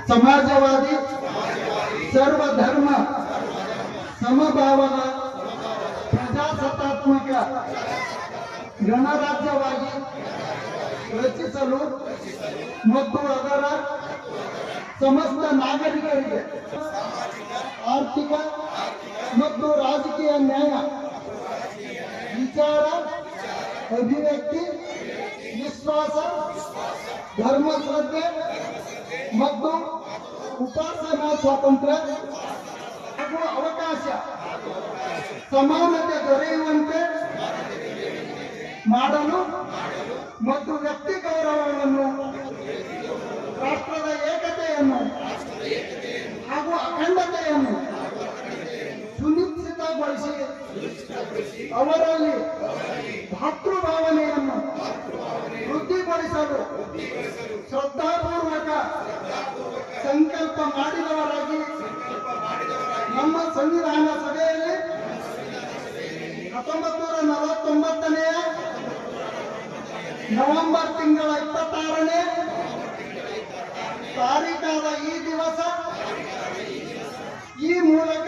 समाजवादी सर्वधर्म समभावना ಪ್ರಜಾಸತ್ತಾತ್ಮಕ ಗಣರಾಜ್ಯವಾಗಿ ರಚಿಸಲು ಮತ್ತು ಅದರ ಸಮಸ್ತ ನಾಗರಿಕರಿಗೆ ಆರ್ಥಿಕ ಮತ್ತು ರಾಜಕೀಯ ನ್ಯಾಯ, ವಿಚಾರ, ಅಭಿವ್ಯಕ್ತಿ, ವಿಶ್ವಾಸ, ಧರ್ಮ ಶ್ರದ್ಧೆ ಮತ್ತು ಉಪಾಸನಾ ಸ್ವಾತಂತ್ರ್ಯ ಹಾಗೂ ಅವಕಾಶ ಸಮಾನತೆ ದೊರೆಯುವಂತೆ ಮಾಡಲು ಮತ್ತು ವ್ಯಕ್ತಿ ಗೌರವವನ್ನು, ರಾಷ್ಟ್ರದ ಏಕತೆಯನ್ನು ಹಾಗೂ ಅಖಂಡತೆಯನ್ನು ಸುನಿಶ್ಚಿತಗೊಳಿಸಿ ಅವರಲ್ಲಿ ಭಾತೃಭಾವನೆಯನ್ನು ವೃದ್ಧಿಗೊಳಿಸಲು ಶ್ರದ್ಧಾಪೂರ್ವಕ ಸಂಕಲ್ಪ ಮಾಡಿದವರಾಗಿ ನಮ್ಮ ಸಂವಿಧಾನ ಸಭೆಯಲ್ಲಿ 1949ನೇ ನವೆಂಬರ್ ತಿಂಗಳ 26ನೇ ತಾರೀಖಾದ ಈ ದಿವಸ ಈ ಮೂಲಕ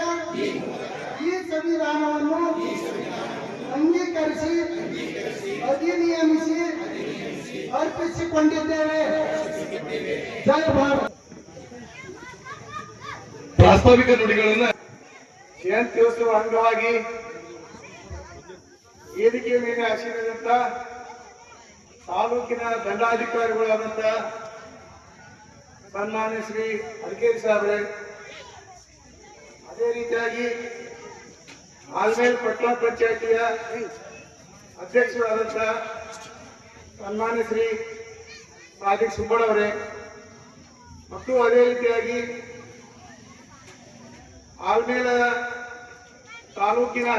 ಈ ಸಂವಿಧಾನವನ್ನು ಅಂಗೀಕರಿಸಿ ಅಧಿನಿಯಮಿಸಿ ಅರ್ಪಿಸಿಕೊಂಡಿದ್ದೇವೆ. ಜೈ ಭಾರತ್. ಪ್ರಾಸ್ತಾವಿಕ ನುಡಿಗಳನ್ನು ಜಯಂತ್ಯೋತ್ಸವ ಅಂಗವಾಗಿ ವೇದಿಕೆ ಮೇಲೆ ಆಶೀರ್ವಾದಂತ ತಾಲೂಕಿನ ದಂಡಾಧಿಕಾರಿಗಳಾದಂತ ಸನ್ಮಾನ್ಯ ಶ್ರೀ ಅರ್ಕೇರಿ ಸಾಹೇಬ್ರೆ, ಅದೇ ರೀತಿಯಾಗಿ ಆಲ್ಮೇಲ್ ಪಟ್ಟಣ ಪಂಚಾಯಿತಿಯ ಅಧ್ಯಕ್ಷರಾದಂತ ಸನ್ಮಾನ್ಯ ಶ್ರೀ ಸಾದಿಕ್ ಸುಬ್ಬಣ್ಣವರೇ, ಮತ್ತು ಅದೇ ರೀತಿಯಾಗಿ ಆಲ್ಮೇಲ ತಾಲೂಕಿನ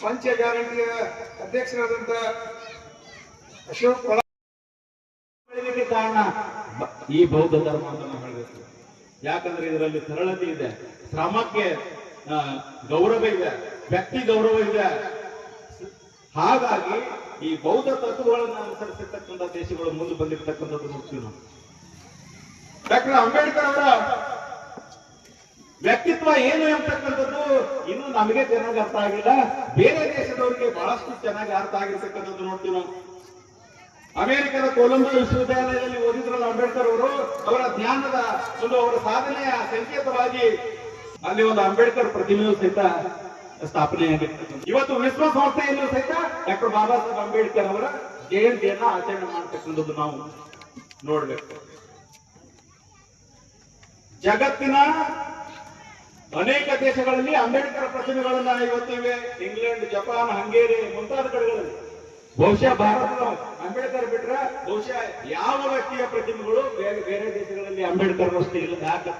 ಪಂಚ ಗ್ಯಾರಂಟಿಯ ಅಧ್ಯಕ್ಷರಾದಂತ ಅಶೋಕ್ ಬೆಳೆಯಲಿಕ್ಕೆ ಕಾರಣ ಈ ಬೌದ್ಧ ಧರ್ಮ ಅಂತ ನಾವು ಹೇಳಬೇಕು. ಯಾಕಂದ್ರೆ ಇದರಲ್ಲಿ ಸರಳತೆ ಇದೆ, ಶ್ರಮಕ್ಕೆ ಗೌರವ ಇದೆ, ವ್ಯಕ್ತಿ ಗೌರವ ಇದೆ. ಹಾಗಾಗಿ ಈ ಬೌದ್ಧ ತತ್ವಗಳನ್ನು ಅನುಸರಿಸಿರ್ತಕ್ಕಂಥ ದೇಶಗಳು ಮುಂದೆ ಬಂದಿರತಕ್ಕಂಥದ್ದು ನೋಡ್ತೀವಿ ನಾವು. ಡಾಕ್ಟರ್ ಅಂಬೇಡ್ಕರ್ ಅವರ ವ್ಯಕ್ತಿತ್ವ ಏನು ಎಂಬತಕ್ಕಂಥದ್ದು ಇನ್ನು ನಮಗೆ ಚೆನ್ನಾಗಿ ಅರ್ಥ ಆಗಿಲ್ಲ, ಬೇರೆ ದೇಶದವರಿಗೆ ಬಹಳಷ್ಟು ಚೆನ್ನಾಗಿ ಅರ್ಥ ಆಗಿರ್ತಕ್ಕಂಥದ್ದು ನೋಡ್ತೀವಿ ನಾವು. ಅಮೆರಿಕದ ಕೊಲಂಬೋ ವಿಶ್ವವಿದ್ಯಾಲಯದಲ್ಲಿ ಓದಿದ್ರಲ್ಲ ಅಂಬೇಡ್ಕರ್ ಅವರು, ಅವರ ಜ್ಞಾನದ ಒಂದು ಅವರ ಸಾಧನೆಯ ಸಂಕೇತವಾಗಿ ಅಲ್ಲಿ ಒಂದು ಅಂಬೇಡ್ಕರ್ ಪ್ರತಿಮೆಯೂ ಸಹಿತ ಸ್ಥಾಪನೆಯಾಗಿರ್ತಕ್ಕಂಥ. ಇವತ್ತು ವಿಶ್ವಸಂಸ್ಥೆಯಲ್ಲೂ ಸಹಿತ ಡಾಕ್ಟರ್ ಬಾಬಾ ಸಾಹೇಬ್ ಅಂಬೇಡ್ಕರ್ ಅವರ ಜಯಂತಿಯನ್ನ ಆಚರಣೆ ಮಾಡತಕ್ಕಂಥದ್ದು ನಾವು ನೋಡ್ಬೇಕು. ಜಗತ್ತಿನ ಅನೇಕ ದೇಶಗಳಲ್ಲಿ ಅಂಬೇಡ್ಕರ್ ಪ್ರತಿಮೆಗಳನ್ನ ಇವತ್ತಿವೆ. ಇಂಗ್ಲೆಂಡ್, ಜಪಾನ್, ಹಂಗೇರಿ ಮುಂತಾದ ಕಡೆಗಳಲ್ಲಿ. ಬಹುಶಃ ಭಾರತದ ಅಂಬೇಡ್ಕರ್ ಬಿಟ್ರೆ ಬಹುಶಃ ಯಾವ ವ್ಯಕ್ತಿಯ ಪ್ರತಿಮೆಗಳು ಬೇರೆ ಬೇರೆ ದೇಶಗಳಲ್ಲಿ ಅಂಬೇಡ್ಕರ್ ಅಷ್ಟೇ ಇಲ್ಲ. ಯಾಕೆ?